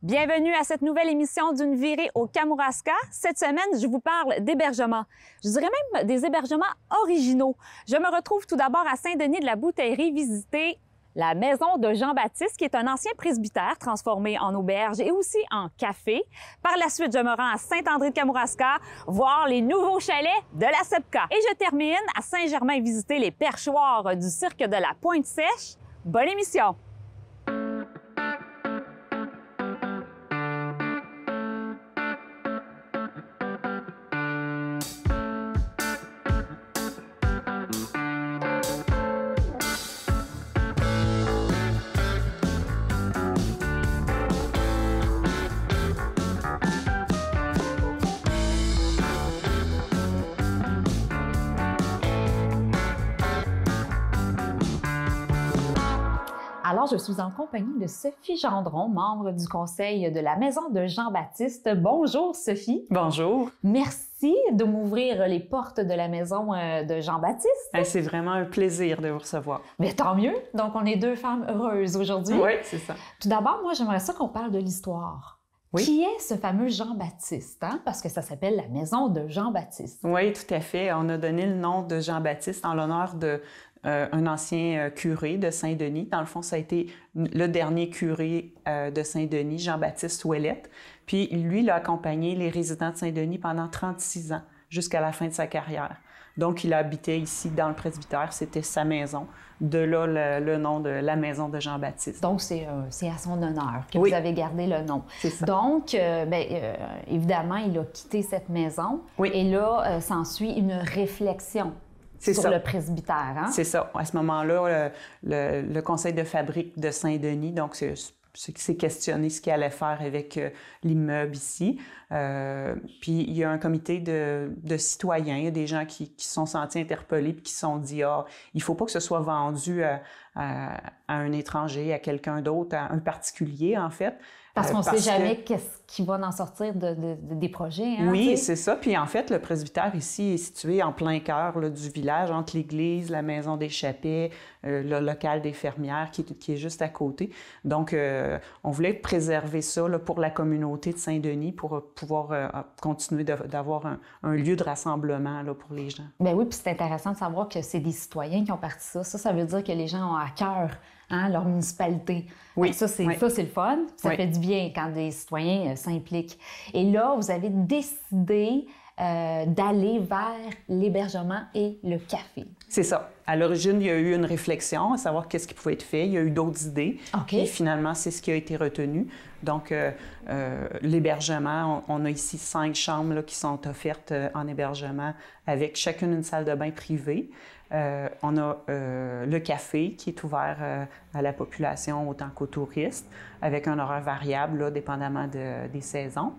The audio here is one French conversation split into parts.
Bienvenue à cette nouvelle émission d'une virée au Kamouraska. Cette semaine, je vous parle d'hébergement. Je dirais même des hébergements originaux. Je me retrouve tout d'abord à Saint-Denis de la Bouteillerie visiter la maison de Jean-Baptiste, qui est un ancien presbytère transformé en auberge et aussi en café. Par la suite, je me rends à Saint-André-de-Kamouraska voir les nouveaux chalets de la SEPCA. Et je termine à Saint-Germain visiter les perchoirs du cirque de la Pointe-Sèche. Bonne émission! Alors, je suis en compagnie de Sophie Gendron, membre du conseil de la Maison de Jean-Baptiste. Bonjour, Sophie. Bonjour. Merci de m'ouvrir les portes de la Maison de Jean-Baptiste. C'est vraiment un plaisir de vous recevoir. Mais tant mieux. Donc, on est deux femmes heureuses aujourd'hui. Oui, c'est ça. Tout d'abord, moi, j'aimerais ça qu'on parle de l'histoire. Oui. Qui est ce fameux Jean-Baptiste? Hein? Parce que ça s'appelle la Maison de Jean-Baptiste. Oui, tout à fait. On a donné le nom de Jean-Baptiste en l'honneur de un ancien curé de Saint-Denis. Dans le fond, ça a été le dernier curé de Saint-Denis, Jean-Baptiste Ouellette. Puis lui, il a accompagné les résidents de Saint-Denis pendant 36 ans, jusqu'à la fin de sa carrière. Donc, il habitait ici dans le presbytère, c'était sa maison. De là, le nom de la Maison de Jean-Baptiste. Donc, c'est à son honneur que oui. vous avez gardé le nom. C'est ça. Donc, évidemment, il a quitté cette maison. Oui. Et là, s'ensuit une réflexion sur le presbytère. Hein? C'est ça. À ce moment-là, le conseil de fabrique de Saint-Denis, donc c'est questionné ce qu'il allait faire avec l'immeuble ici. Puis il y a un comité de citoyens, il y a des gens qui se sont sentis interpellés et qui se sont dit « Ah, il ne faut pas que ce soit vendu à un étranger, à quelqu'un d'autre, à un particulier, en fait. » Parce qu'on ne sait jamais qu'est-ce qui va en sortir des projets. Hein, oui, c'est ça. Puis en fait, le presbytère ici est situé en plein cœur du village, entre l'église, la maison des chapets, le local des fermières qui est juste à côté. Donc, on voulait préserver ça là, pour la communauté de Saint-Denis, pour pouvoir continuer d'avoir un lieu de rassemblement là, pour les gens. Bien oui, puis c'est intéressant de savoir que c'est des citoyens qui ont parti ça. Ça veut dire que les gens ont à cœur leur municipalité. Oui. Ça, c'est le fun. Ça fait du bien quand des citoyens s'impliquent. Et là, vous avez décidé d'aller vers l'hébergement et le café. C'est ça. À l'origine, il y a eu une réflexion à savoir qu'est-ce qui pouvait être fait. Il y a eu d'autres idées. Okay. Et finalement, c'est ce qui a été retenu. Donc, l'hébergement, on a ici 5 chambres là, qui sont offertes en hébergement avec chacune une salle de bain privée. On a le café qui est ouvert à la population autant qu'aux touristes, avec un horaire variable, là, dépendamment des saisons.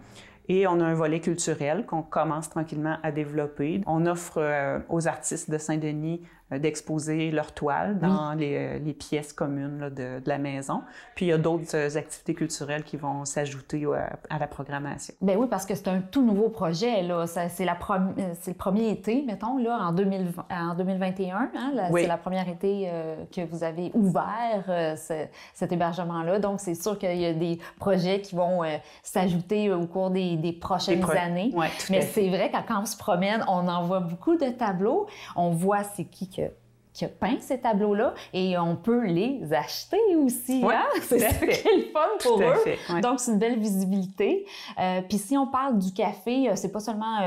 Et on a un volet culturel qu'on commence tranquillement à développer. On offre aux artistes de Saint-Denis d'exposer leurs toiles dans les pièces communes là, de la maison. Puis il y a d'autres activités culturelles qui vont s'ajouter à la programmation. Bien oui, parce que c'est un tout nouveau projet. Là. C'est le premier été, mettons, là, en 2021. Hein, oui. C'est la première été que vous avez ouvert cet hébergement-là. Donc, c'est sûr qu'il y a des projets qui vont s'ajouter au cours des prochaines années. Oui, mais c'est vrai que quand on se promène, on en voit beaucoup de tableaux. On voit c'est qui a peint ces tableaux-là et on peut les acheter aussi. Oui, hein? C'est ça qui est le fun pour eux. Oui. Donc, c'est une belle visibilité. Puis si on parle du café, c'est pas seulement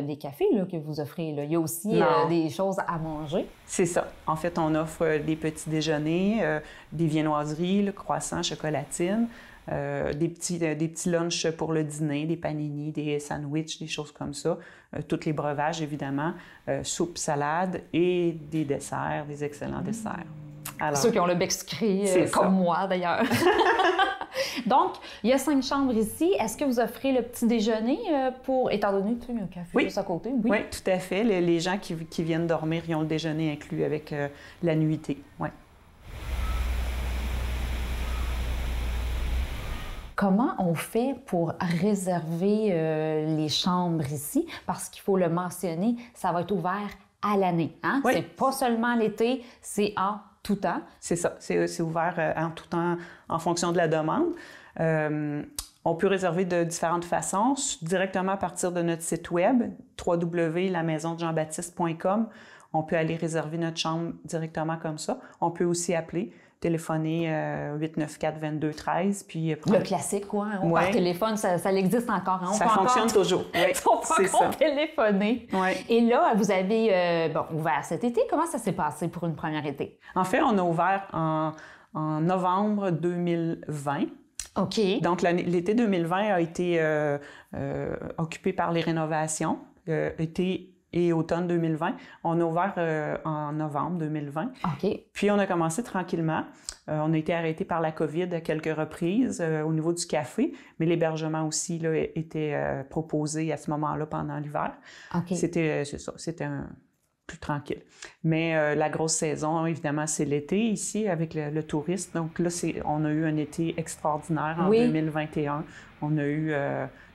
des cafés là, que vous offrez. Là. Il y a aussi des choses à manger. C'est ça. En fait, on offre des petits déjeuners, des viennoiseries, le croissant, chocolatine. Des petits lunchs pour le dîner, des panini, des sandwichs, des choses comme ça. Tous les breuvages, évidemment. Soupe, salade et des desserts, des excellents desserts. Alors, ceux qui ont le bec sucré, comme moi d'ailleurs. Donc, il y a 5 chambres ici. Est-ce que vous offrez le petit déjeuner étant donné qu'il y a un café juste à côté? Oui, tout à fait. Les gens qui viennent dormir, ils ont le déjeuner inclus avec la nuitée. Oui. Comment on fait pour réserver les chambres ici? Parce qu'il faut le mentionner, ça va être ouvert à l'année. Hein? Oui. C'est pas seulement l'été, c'est en tout temps. C'est ça, c'est ouvert en tout temps en fonction de la demande. On peut réserver de différentes façons, directement à partir de notre site web, www.lamaisondejeanbaptiste.com. On peut aller réserver notre chambre directement comme ça. On peut aussi appeler, téléphoner 894-2213. Puis le classique, quoi. Par téléphone, ça existe encore. Hein? Ça fonctionne toujours. Oui, on peut encore téléphoner. Oui. Et là, vous avez ouvert cet été. Comment ça s'est passé pour une première été? En fait, on a ouvert en novembre 2020. OK. Donc, l'été 2020 a été occupé par les rénovations. Été et automne 2020. On a ouvert en novembre 2020. OK. Puis, on a commencé tranquillement. On a été arrêté par la COVID à quelques reprises au niveau du café, mais l'hébergement aussi là, était proposé à ce moment-là pendant l'hiver. OK. C'était plus tranquille. Mais la grosse saison, évidemment, c'est l'été ici avec le tourisme. Donc là, on a eu un été extraordinaire en 2021. On a eu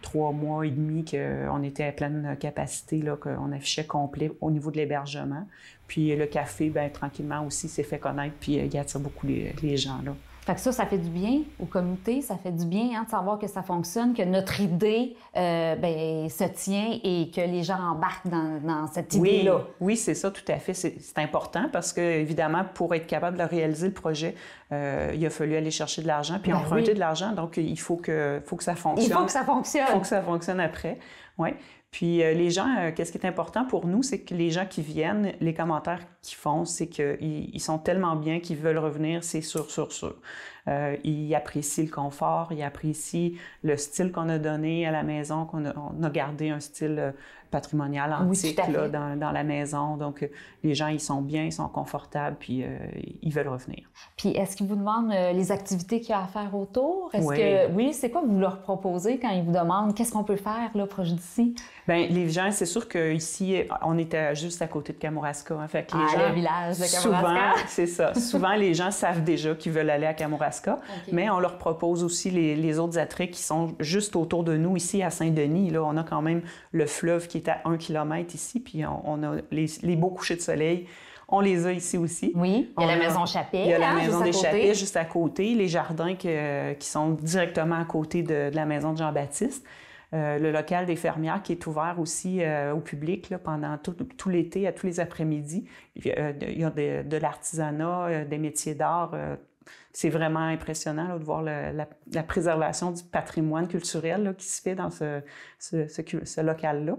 3 mois et demi qu'on était à pleine capacité, là, qu'on affichait complet au niveau de l'hébergement. Puis le café, bien, tranquillement aussi, s'est fait connaître, puis il attire beaucoup les gens, là. Fait que ça fait du bien au comité, ça fait du bien de savoir que ça fonctionne, que notre idée se tient et que les gens embarquent dans cette idée-là. Oui, c'est ça, tout à fait. C'est important parce que, évidemment, pour être capable de réaliser le projet, il a fallu aller chercher de l'argent puis emprunter de l'argent. Donc, il faut que ça fonctionne. Il faut que ça fonctionne. Il faut que ça fonctionne après. Oui. Puis les gens, qu'est-ce qui est important pour nous, c'est que les gens qui viennent, les commentaires qu'ils font, c'est qu'ils sont tellement bien qu'ils veulent revenir, c'est sûr. Ils apprécient le confort, ils apprécient le style qu'on a donné à la maison, on a gardé un style patrimonial antique là, dans la maison. Donc, les gens, ils sont bien, ils sont confortables, puis ils veulent revenir. Puis, est-ce qu'ils vous demandent les activités qu'il y a à faire autour? Oui, c'est quoi que vous leur proposez quand ils vous demandent qu'est-ce qu'on peut faire là, proche d'ici? Bien, les gens, c'est sûr qu'ici, on était juste à côté de Kamouraska. Hein, fait que les gens, le village de Kamouraska. Souvent, c'est ça. Souvent, les gens savent déjà qu'ils veulent aller à Kamouraska, mais on leur propose aussi les autres attraits qui sont juste autour de nous, ici à Saint-Denis. Là, on a quand même le fleuve qui est à 1 kilomètre ici, puis on a les beaux couchers de soleil. On les a ici aussi. Oui, il y a la Maison Chapet. Il y a la Maison des Chapets juste à côté, les jardins qui sont directement à côté de la Maison de Jean-Baptiste. Le local des fermières qui est ouvert aussi au public là, pendant tout l'été, à tous les après-midi. Il y a de l'artisanat, des métiers d'art. C'est vraiment impressionnant là, de voir la préservation du patrimoine culturel là, qui se fait dans ce local-là.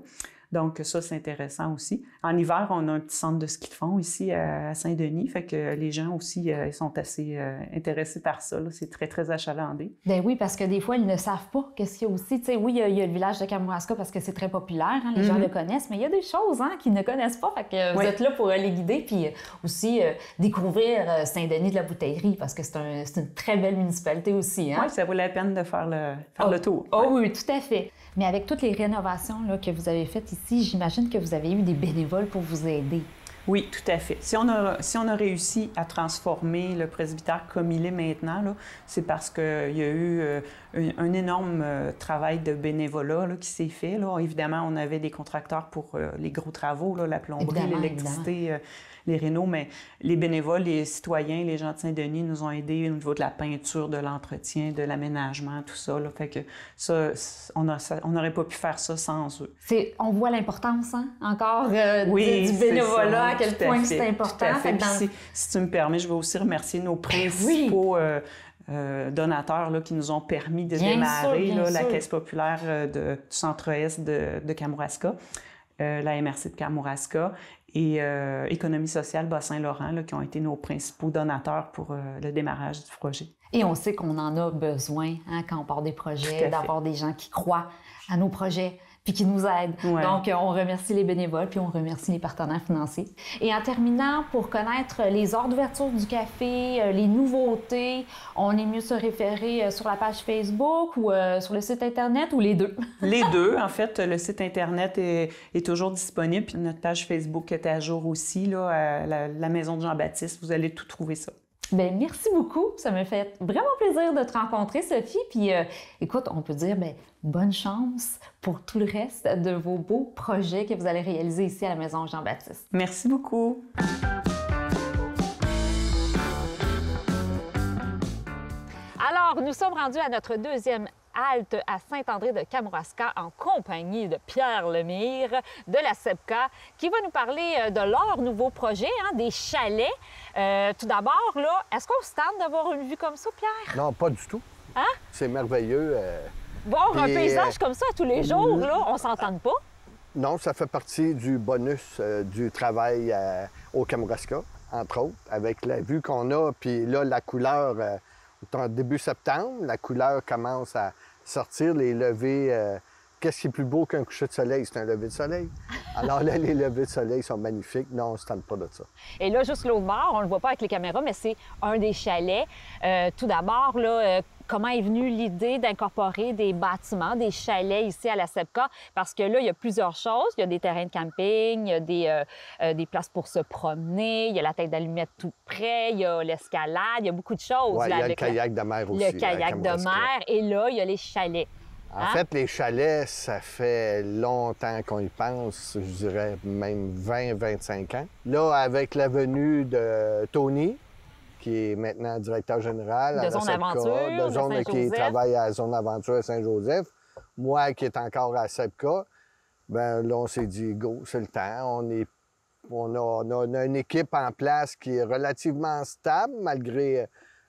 Donc, ça, c'est intéressant aussi. En hiver, on a un petit centre de ski de fond ici à Saint-Denis. Fait que les gens aussi ils sont assez intéressés par ça. Là. C'est très, très achalandé. Bien oui, parce que des fois, ils ne savent pas qu'est-ce qu'il y a aussi. Tu sais, oui, il y a le village de Kamouraska parce que c'est très populaire. Hein, les gens le connaissent. Mais il y a des choses qu'ils ne connaissent pas. Fait que vous êtes là pour les guider. Puis aussi découvrir Saint-Denis de la Bouteillerie parce que c'est une très belle municipalité aussi. Hein? Oui, ça vaut la peine de faire le tour. Oh oui, tout à fait. Mais avec toutes les rénovations là, que vous avez faites ici, j'imagine que vous avez eu des bénévoles pour vous aider. Oui, tout à fait. Si on a réussi à transformer le presbytère comme il est maintenant, là, c'est parce qu'il y a eu un énorme travail de bénévolat là, qui s'est fait. Là. Évidemment, on avait des contracteurs pour les gros travaux, là, la plomberie, l'électricité, les rénaux, mais les bénévoles, les citoyens, les gens de Saint-Denis nous ont aidés au niveau de la peinture, de l'entretien, de l'aménagement, tout ça. Là. Fait que ça, on n'aurait pas pu faire ça sans eux. On voit l'importance, encore du bénévolat, à quel point c'est important. Tout à fait. Si tu me permets, je vais aussi remercier nos principaux donateurs là, qui nous ont permis de démarrer la Caisse populaire du centre-est de Kamouraska, la MRC de Kamouraska et Économie sociale Bas-Saint-Laurent, là, qui ont été nos principaux donateurs pour le démarrage du projet. Et on sait qu'on en a besoin quand on part des projets, d'avoir des gens qui croient à nos projets puis qui nous aident. Ouais. Donc, on remercie les bénévoles, puis on remercie les partenaires financiers. Et en terminant, pour connaître les heures d'ouverture du café, les nouveautés, on est mieux se référer sur la page Facebook ou sur le site Internet ou les deux? Les deux. En fait, le site Internet est toujours disponible, puis notre page Facebook est à jour aussi, là, à la Maison de Jean-Baptiste. Vous allez tout trouver ça. Bien, merci beaucoup. Ça me fait vraiment plaisir de te rencontrer, Sophie. Puis, écoute, on peut dire bonne chance pour tout le reste de vos beaux projets que vous allez réaliser ici à la Maison Jean-Baptiste. Merci beaucoup. Alors, nous sommes rendus à notre deuxième halte à Saint-André de Kamouraska en compagnie de Pierre Lemire de la SEPCA qui va nous parler de leur nouveau projet, des chalets. Tout d'abord, là, est-ce qu'on se tente d'avoir une vue comme ça, Pierre? Non, pas du tout. Hein? C'est merveilleux. Voir un paysage comme ça tous les jours, là, on s'entende pas? Non, ça fait partie du bonus du travail au Kamouraska, entre autres, avec la vue qu'on a. Puis là, la couleur, début septembre, la couleur commence à sortir, les levées. Qu'est-ce qui est plus beau qu'un coucher de soleil? C'est un lever de soleil. Alors là, les levées de soleil sont magnifiques. Non, on ne se tente pas de ça. Et là, juste l'autre bord, on ne le voit pas avec les caméras, mais c'est un des chalets. Tout d'abord, là, comment est venue l'idée d'incorporer des bâtiments, des chalets ici à la SEPCA? Parce que là, il y a plusieurs choses. Il y a des terrains de camping, il y a des places pour se promener, il y a la tête d'allumette tout près, il y a l'escalade, il y a beaucoup de choses. Oui, il y a le kayak de mer aussi. Le kayak de mer. Et là, il y a les chalets. En fait, les chalets, ça fait longtemps qu'on y pense, je dirais même 20-25 ans. Là, avec la venue de Tony, qui est maintenant directeur général de Zone Aventure, de Zone qui travaille à Zone Aventure à Saint-Joseph, moi qui est encore à SEPCA, bien là, on s'est dit, go, c'est le temps. On a une équipe en place qui est relativement stable, malgré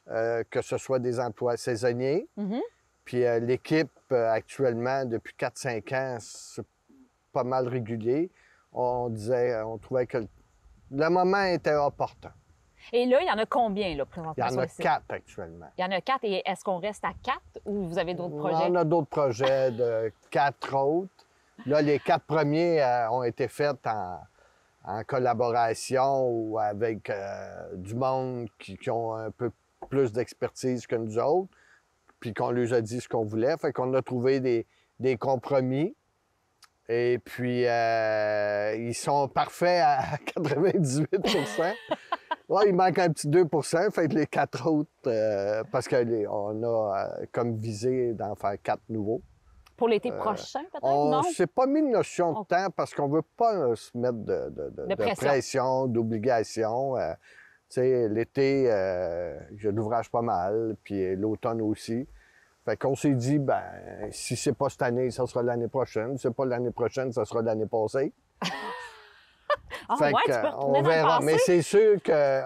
que ce soit des emplois saisonniers. Mm-hmm. Puis l'équipe, actuellement, depuis 4-5 ans, c'est pas mal régulier. On trouvait que le moment était opportun. Et là, il y en a combien, là, présentement? Il y en a 4 actuellement. Il y en a 4. Et est-ce qu'on reste à 4 ou vous avez d'autres projets? On a d'autres projets de 4 autres. Là, les 4 premiers ont été faits en collaboration ou avec du monde qui ont un peu plus d'expertise que nous autres, puis qu'on leur a dit ce qu'on voulait. Fait qu'on a trouvé des compromis. Et puis, ils sont parfaits à 98 ouais, il manque un petit 2 fait que les 4 autres, parce qu'on a comme visé d'en faire 4 nouveaux. Pour l'été prochain, peut-être, non? On s'est pas mis de notion de temps parce qu'on veut pas se mettre de pression, d'obligation. Tu sais, l'été, j'ai de l'ouvrage pas mal, puis l'automne aussi. Fait qu'on s'est dit, ben, si c'est pas cette année, ça sera l'année prochaine. Si c'est pas l'année prochaine, ça sera l'année passée. Fait que, on verra. Mais c'est sûr que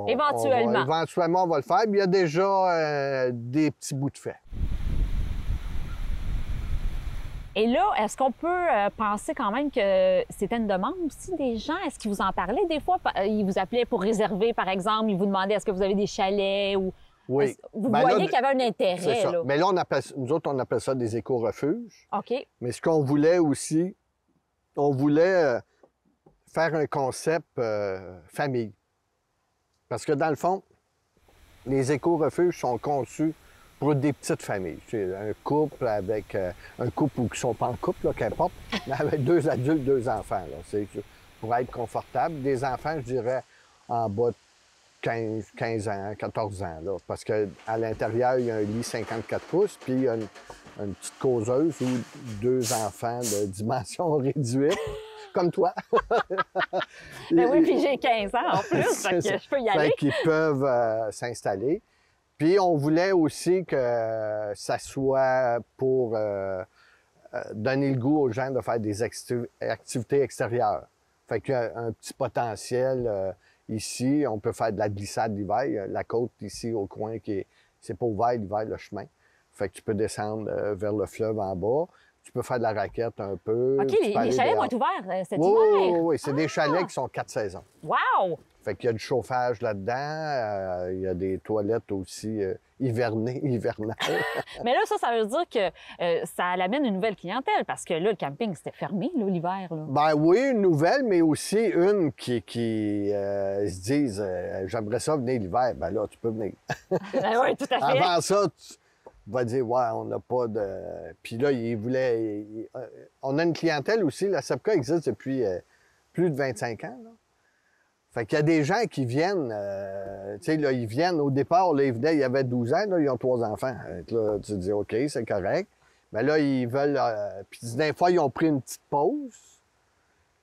éventuellement, on va le faire. Il y a déjà des petits bouts de fait. Et là, est-ce qu'on peut penser quand même que c'était une demande aussi des gens? Est-ce qu'ils vous en parlaient des fois? Ils vous appelaient pour réserver, par exemple. Ils vous demandaient est-ce que vous avez des chalets ou... Oui. Vous voyez qu'il y avait un intérêt, c'est ça. là. Mais là, nous autres, on appelle ça des éco-refuges. OK. Mais ce qu'on voulait aussi, on voulait faire un concept famille. Parce que dans le fond, les éco-refuges sont conçus pour des petites familles. C'est un couple avec un couple ou qui ne sont pas en couple, qu'importe, mais avec 2 adultes, 2 enfants. Là. C'est pour être confortable. Des enfants, je dirais, en bas de 15 ans, 14 ans. Là, parce qu'à l'intérieur, il y a un lit 54 pouces, puis il y a une petite causeuse ou 2 enfants de dimension réduite, comme toi. Ben oui, puis j'ai 15 ans en plus, fait que je peux y aller. Fait qu'ils peuvent s'installer. Puis on voulait aussi que ça soit pour donner le goût aux gens de faire des activités extérieures. Fait qu'il y a un petit potentiel ici. On peut faire de la glissade l'hiver. La côte ici au coin, c'est pas ouvert l'hiver, le chemin. Fait que tu peux descendre vers le fleuve en bas. Tu peux faire de la raquette un peu. OK, les chalets vont être ouverts cet hiver? Oui, c'est des chalets qui sont 4 saisons. Wow! Fait qu'il y a du chauffage là-dedans. Il y a des toilettes aussi hivernales. Mais là, ça veut dire que ça amène une nouvelle clientèle parce que là, le camping, c'était fermé l'hiver. Ben oui, une nouvelle, mais aussi une qui se disent j'aimerais ça venir l'hiver. Ben là, tu peux venir. Ben oui, tout à fait. Avant ça, tu vas dire ouais, on n'a pas de. Puis là, ils voulaient. On a une clientèle aussi. La SEPCA existe depuis plus de 25 ans. Là. Fait qu'il y a des gens qui viennent, tu sais, là, ils viennent, au départ, là, ils venaient, il y avait 12 ans, là, ils ont 3 enfants. Là, tu te dis, OK, c'est correct. Mais là, ils veulent, puis des fois, ils ont pris une petite pause.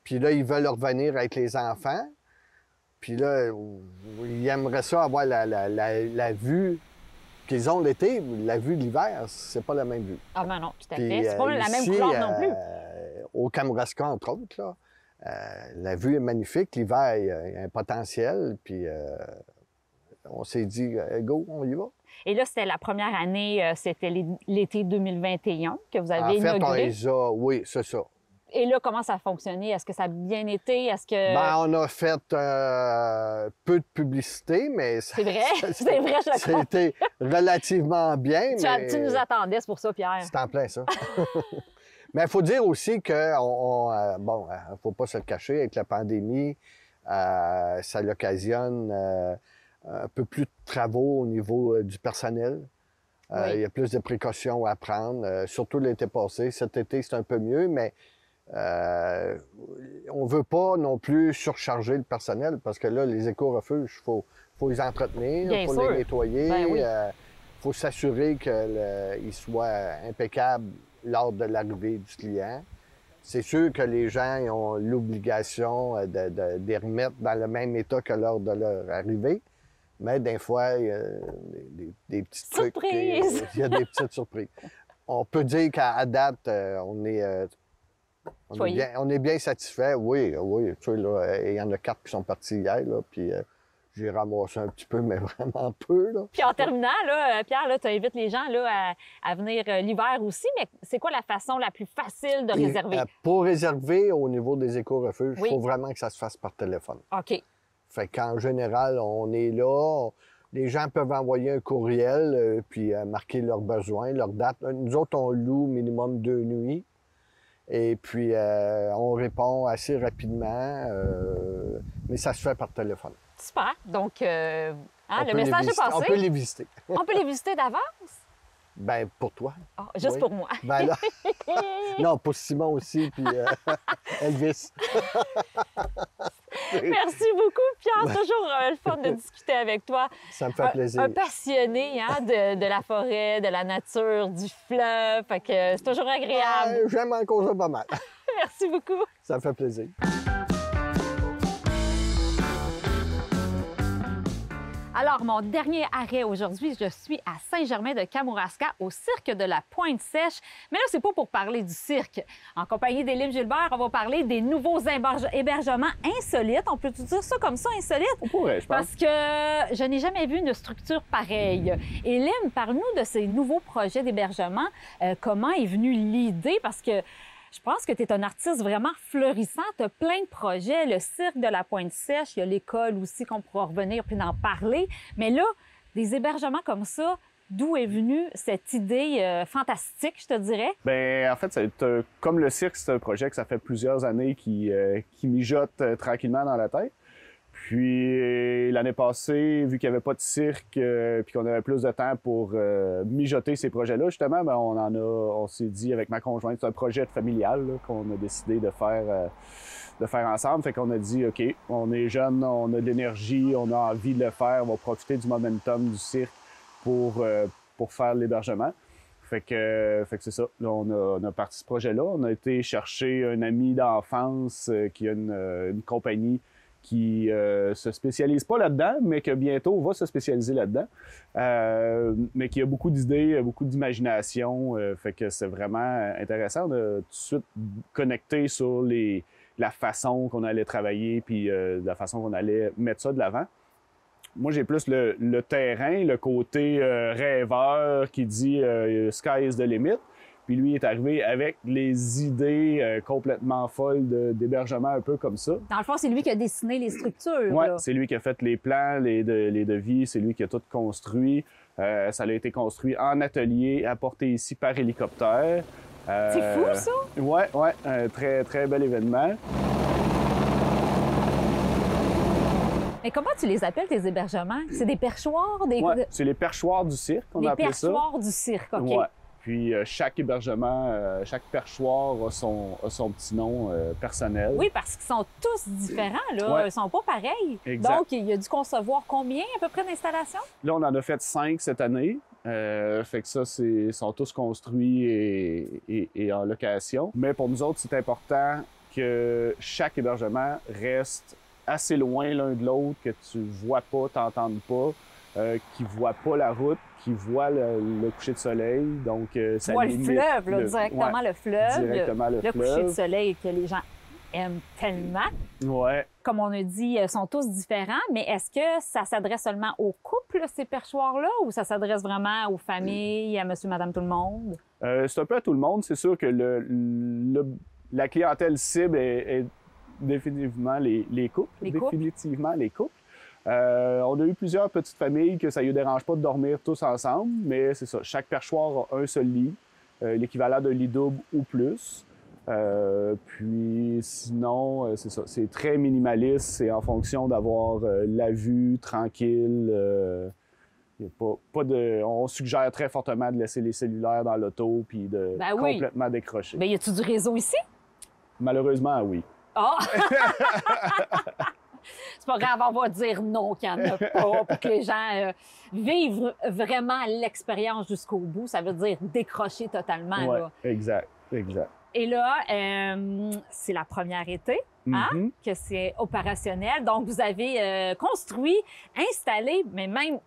Puis là, ils veulent revenir avec les enfants. Puis là, ils aimeraient ça avoir la vue qu'ils ont l'été, la vue de l'hiver, c'est pas la même vue. Ah ben non, tout à Puis, fait. C'est pas la même ici, couleur non plus. Au Kamouraska, entre autres, là, la vue est magnifique. L'hiver, il y a un potentiel. Puis on s'est dit, go, on y va. Et là, c'était la première année, c'était l'été 2021 que vous avez En fait, on inauguré. les a, oui, c'est ça. Et là, comment ça a fonctionné? Est-ce que ça a bien été? Est-ce que... Ben, on a fait peu de publicité, mais C'est vrai? C'est vrai, je le crois. c'était relativement bien. mais Tu nous attendais, c'est pour ça, Pierre. c'est en plein ça. Mais il faut dire aussi que, bon, il ne faut pas se le cacher, avec la pandémie, ça l'occasionne un peu plus de travaux au niveau du personnel. Oui. Il y a plus de précautions à prendre, surtout l'été passé. Cet été, c'est un peu mieux, mais on ne veut pas non plus surcharger le personnel parce que là, les éco-refuges, il faut les entretenir, il faut les nettoyer. Ben oui. Faut s'assurer qu'ils soient impeccables lors de l'arrivée du client. C'est sûr que les gens ils ont l'obligation de les remettre dans le même état que lors de leur arrivée, mais des fois, il y a des petits trucs. Surprise! Il y a des petites surprises. On peut dire qu'à date, on est bien satisfait. Oui, oui. Tu sais, là, il y en a 4 qui sont partis hier, là, puis j'ai ramassé un petit peu, mais vraiment peu, là. Puis en terminant, là, Pierre, tu invites les gens là, à venir l'hiver aussi, mais c'est quoi la façon la plus facile de réserver? Pour réserver au niveau des éco-refuges, il Oui. faut vraiment que ça se fasse par téléphone. OK. Fait qu'en général, on est là. Les gens peuvent envoyer un courriel puis marquer leurs besoins, leurs dates. Nous autres, on loue minimum 2 nuits. Et puis, on répond assez rapidement, mais ça se fait par téléphone. Super. Donc, le On message est passé. On peut les visiter. On peut les visiter d'avance? Ben pour toi. Ah, juste Oui. pour moi. Ben là... non, pour Simon aussi, puis Elvis. Merci beaucoup, Pierre. C'est toujours le fun de discuter avec toi. Ça me fait plaisir. Un passionné de la forêt, de la nature, du fleuve. Fait que c'est toujours agréable. J'aime encore ça pas mal. Merci beaucoup. Ça me fait plaisir. Alors, mon dernier arrêt aujourd'hui, je suis à Saint-Germain-de-Kamouraska, au cirque de la Pointe-Sèche. Mais là, c'est pas pour parler du cirque. En compagnie d'Élyne Gilbert, on va parler des nouveaux hébergements insolites. On peut-tu dire ça comme ça, insolite? On pourrait, je pense. Parce que je n'ai jamais vu une structure pareille. Élyne, parle-nous de ces nouveaux projets d'hébergement. Comment est venue l'idée? Parce que je pense que tu es un artiste vraiment florissant. Tu as plein de projets. Le cirque de la Pointe-Sèche, il y a l'école aussi qu'on pourra revenir puis en parler. Mais là, des hébergements comme ça, d'où est venue cette idée fantastique, je te dirais? Bien, en fait, comme le cirque, c'est un projet que ça fait plusieurs années qui mijote tranquillement dans la tête. Puis l'année passée, vu qu'il n'y avait pas de cirque puis qu'on avait plus de temps pour mijoter ces projets-là, justement, ben, on s'est dit avec ma conjointe, c'est un projet familial là, qu'on a décidé de faire ensemble. Fait qu'on a dit, OK, on est jeunes, on a de l'énergie, on a envie de le faire, on va profiter du momentum du cirque pour faire l'hébergement. Fait que c'est ça. Là, on a parti ce projet-là. On a été chercher un ami d'enfance qui a une compagnie qui se spécialise pas là-dedans, mais que bientôt va se spécialiser là-dedans. Mais qui a beaucoup d'idées, beaucoup d'imagination. Fait que c'est vraiment intéressant de tout de suite connecter sur la façon qu'on allait travailler puis la façon qu'on allait mettre ça de l'avant. Moi, j'ai plus le terrain, le côté rêveur qui dit « sky is the limit ». Puis lui est arrivé avec les idées complètement folles d'hébergement un peu comme ça. Dans le fond, c'est lui qui a dessiné les structures. Oui, là. c'est lui qui a fait les plans, les devis, c'est lui qui a tout construit. Ça a été construit en atelier, apporté ici par hélicoptère. C'est fou, ça? Oui, un très, très bel événement. Mais comment tu les appelles, tes hébergements? C'est des perchoirs? Ouais, c'est les perchoirs du cirque, on a appelé ça. Les perchoirs du cirque, OK. Ouais. Puis chaque hébergement, chaque perchoir a son petit nom personnel. Oui, parce qu'ils sont tous différents, là. Ouais. Ils sont pas pareils. Exact. Donc, il a dû concevoir combien, à peu près, d'installations? Là, on en a fait 5 cette année. Fait que ça, sont tous construits et en location. Mais pour nous autres, c'est important que chaque hébergement reste assez loin l'un de l'autre, que tu vois pas, t'entendes pas. qui ne voient pas la route, qui voient le coucher de soleil. Donc, ça Tu vois le limite fleuve, là, directement ouais, le fleuve. directement le Le coucher de fleuve. soleil que les gens aiment tellement. Ouais. Comme on a dit, sont tous différents, mais est-ce que ça s'adresse seulement aux couples, ces perchoirs-là, ou ça s'adresse vraiment aux familles, à monsieur, madame, tout le monde? C'est un peu à tout le monde. C'est sûr que la clientèle cible est définitivement les couples. Définitivement les couples. On a eu plusieurs petites familles que ça ne dérange pas de dormir tous ensemble, mais c'est ça. Chaque perchoir a un seul lit, l'équivalent d'un lit double ou plus. Puis sinon, c'est ça. C'est très minimaliste. C'est en fonction d'avoir la vue tranquille. Y a pas de... On suggère très fortement de laisser les cellulaires dans l'auto puis de complètement décrocher. Bien, y a-tu du réseau ici? Malheureusement, oui. Ah! C'est pas grave, on va dire non qu'il n'y en a pas pour que les gens vivent vraiment l'expérience jusqu'au bout. Ça veut dire décrocher totalement. Ouais, là. exact. Et là, c'est la première été que c'est opérationnel. Donc, vous avez construit, installé, mais même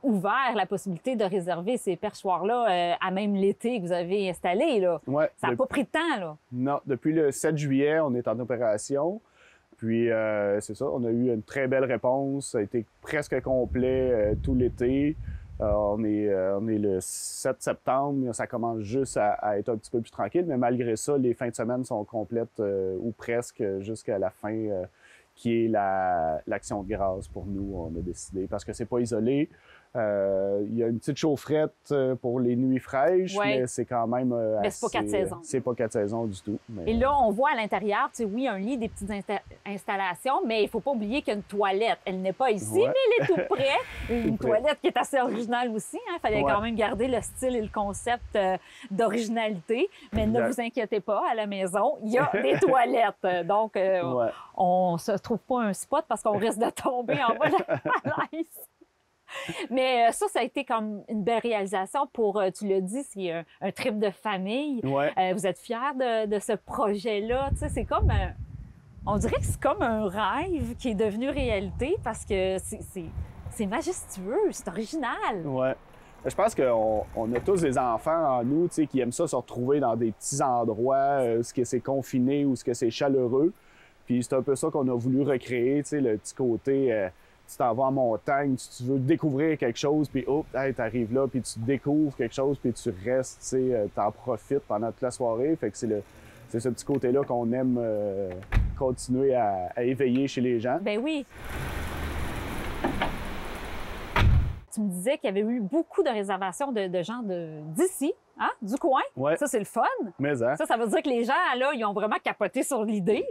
ouvert la possibilité de réserver ces perchoirs-là à même l'été que vous avez installé. Là. Ouais, ça n'a pas pris de temps. Là. Non, depuis le 7 juillet, on est en opération. Puis, c'est ça, on a eu une très belle réponse. Ça a été presque complet tout l'été. On est le 7 septembre, ça commence juste à être un petit peu plus tranquille, mais malgré ça, les fins de semaine sont complètes ou presque jusqu'à la fin, qui est l'Action de grâce pour nous, on a décidé, parce que c'est pas isolé. Il y a une petite chaufferette pour les nuits fraîches, mais c'est quand même mais c'est pas 4 saisons. C'est pas 4 saisons du tout. Mais... Et là, on voit à l'intérieur, tu sais, oui, un lit, des petites installations, mais il faut pas oublier qu'il y a une toilette. Elle n'est pas ici, mais elle est tout près. Une toilette qui est assez originale aussi. Il fallait quand même garder le style et le concept d'originalité. Mais ne vous inquiétez pas, à la maison, il y a des toilettes. Donc, on se trouve pas un spot parce qu'on risque de tomber en bas de la falaise. Mais ça a été comme une belle réalisation pour, tu l'as dit, c'est un trip de famille. Vous êtes fiers de ce projet-là. Tu sais, c'est comme, on dirait que c'est comme un rêve qui est devenu réalité parce que c'est majestueux, c'est original. Ouais. Je pense qu'on a tous des enfants en nous, tu sais, qui aiment ça se retrouver dans des petits endroits, ce que c'est confiné ou ce que c'est chaleureux. Puis c'est un peu ça qu'on a voulu recréer, tu sais, le petit côté... tu t'en vas en montagne, tu veux découvrir quelque chose, puis hop, hey, t'arrives là, puis tu découvres quelque chose, puis tu restes, tu sais, t'en profites pendant toute la soirée. Fait que c'est ce petit côté-là qu'on aime continuer à éveiller chez les gens. Ben oui. Tu me disais qu'il y avait eu beaucoup de réservations de gens d'ici, hein, du coin. Ouais. Ça, c'est le fun. Mais hein? Ça veut dire que les gens, là, ils ont vraiment capoté sur l'idée.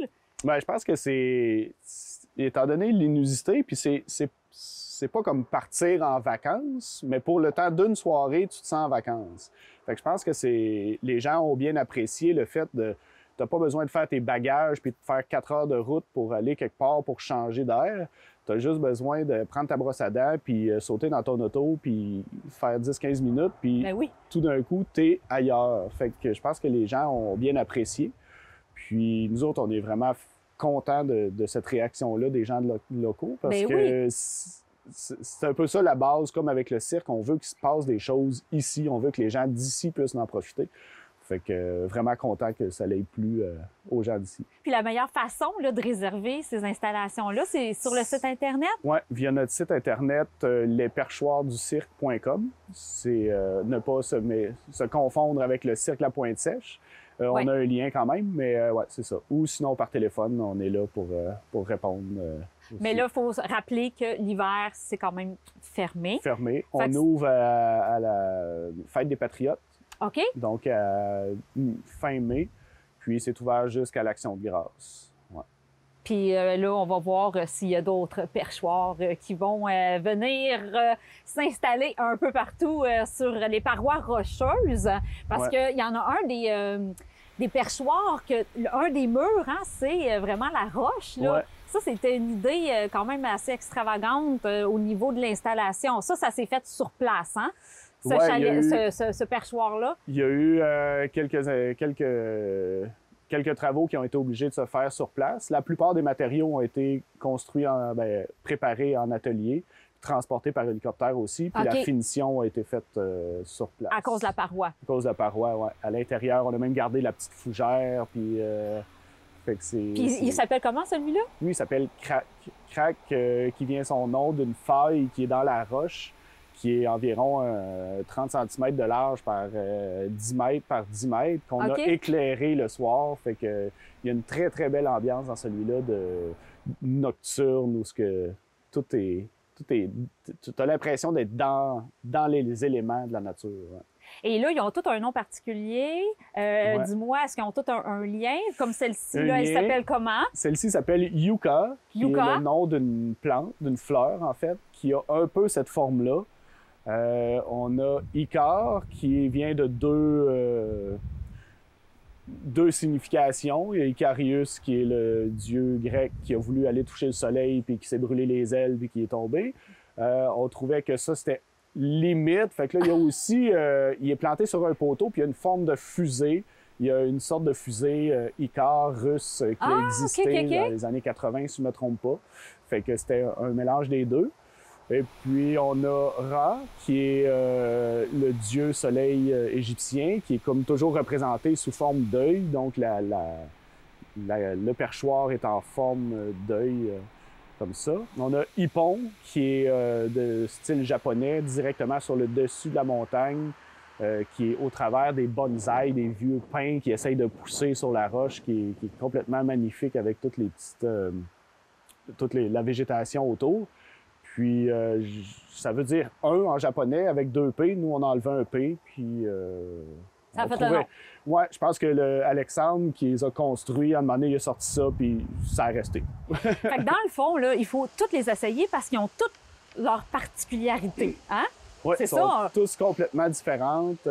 Ben, je pense que c'est... Étant donné l'inusité, puis c'est pas comme partir en vacances, mais pour le temps d'une soirée, tu te sens en vacances. Fait que je pense que les gens ont bien apprécié le fait de... T'as pas besoin de faire tes bagages puis de faire 4 heures de route pour aller quelque part pour changer d'air. T'as juste besoin de prendre ta brosse à dents puis sauter dans ton auto puis faire 10-15 minutes puis tout d'un coup, t'es ailleurs. Fait que je pense que les gens ont bien apprécié. Puis nous autres, on est vraiment contents de cette réaction-là des gens locaux parce que c'est un peu ça la base, comme avec le cirque. On veut qu'il se passe des choses ici. On veut que les gens d'ici puissent en profiter. Fait que vraiment content que ça l'ait plu aux gens d'ici. Puis la meilleure façon là, de réserver ces installations-là, c'est sur le site Internet? Oui, via notre site Internet, lesperchoirsducirque.com. C'est ne pas se confondre avec le cirque La Pointe Sèche. On a un lien quand même, mais c'est ça. Ou sinon, par téléphone, on est là pour répondre. Mais là, il faut rappeler que l'hiver, c'est quand même fermé. Fermé. On ouvre à la Fête des Patriotes. OK. Donc, fin mai. Puis, c'est ouvert jusqu'à l'Action de grâce. Ouais. Puis là, on va voir s'il y a d'autres perchoirs qui vont venir s'installer un peu partout sur les parois rocheuses. Parce qu'il y en a un des perchoirs, un des murs, hein, c'est vraiment la roche. Là. Ça, c'était une idée quand même assez extravagante au niveau de l'installation. Ça s'est fait sur place, hein? Ce perchoir-là? Il y a eu quelques travaux qui ont été obligés de se faire sur place. La plupart des matériaux ont été construits, préparés en atelier, transporté par hélicoptère aussi. Puis OK. la finition a été faite sur place. À cause de la paroi. À cause de la paroi, ouais. À l'intérieur, on a même gardé la petite fougère. Puis, fait que c'est. Puis il s'appelle comment, celui-là? Lui, il s'appelle Crac. Crac, qui vient son nom d'une faille qui est dans la roche, qui est environ 30 cm de large par 10 mètres par 10 mètres, qu'on OK. a éclairé le soir. Fait que il y a une très, très belle ambiance dans celui-là de nocturne où ce que tout est. Tu as l'impression d'être dans les éléments de la nature. Ouais. Et là, ils ont tous un nom particulier. Ouais. Dis-moi, est-ce qu'ils ont tous un lien? Comme celle-ci, Un là, elle lien. s'appelle comment? Celle-ci s'appelle Yucca, qui Yucca. est le nom d'une plante, d'une fleur, en fait, qui a un peu cette forme-là. On a Icar, qui vient de deux significations. Il y a Icarius, qui est le dieu grec qui a voulu aller toucher le soleil, puis qui s'est brûlé les ailes, puis qui est tombé. On trouvait que ça, c'était limite. Fait que là, il y a aussi... il est planté sur un poteau, puis il y a une forme de fusée. Il y a une sorte de fusée Icar russe qui a existé OK. dans les années 80, si je ne me trompe pas. Fait que c'était un mélange des deux. Et puis, on a Ra, qui est le dieu soleil égyptien, qui est comme toujours représenté sous forme d'œil. Donc, le perchoir est en forme d'œil, comme ça. On a Ippon, qui est de style japonais, directement sur le dessus de la montagne, qui est au travers des bonsaïs, des vieux pins qui essayent de pousser sur la roche, qui est complètement magnifique avec toutes les petites... la végétation autour. Puis, ça veut dire un en japonais avec 2 P. Nous, on a enlevé un P, puis... Ça a on fait trouvait... un nom. Ouais, je pense que Alexandre, qui les a construits, à un moment donné, il a sorti ça, puis ça a resté. Fait que dans le fond, là, il faut toutes les essayer parce qu'ils ont toutes leurs particularités. Hein? Ouais, C'est sont ça, hein? tous complètement différentes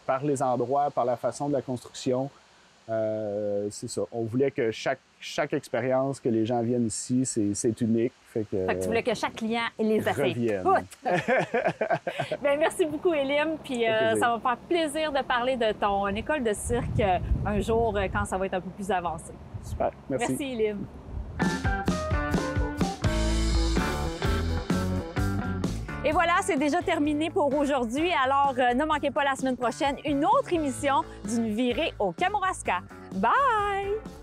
par les endroits, par la façon de la construction. C'est ça. On voulait que chaque expérience que les gens viennent ici, c'est unique. Fait que tu voulais que chaque client les essaye reviennent. toutes. Bien, merci beaucoup, Élim. Puis plaisir. ça va me faire plaisir de parler de ton école de cirque un jour quand ça va être un peu plus avancé. Super. Merci. Merci, Élim. Et voilà, c'est déjà terminé pour aujourd'hui. Alors, ne manquez pas la semaine prochaine une autre émission d'une virée au Kamouraska. Bye!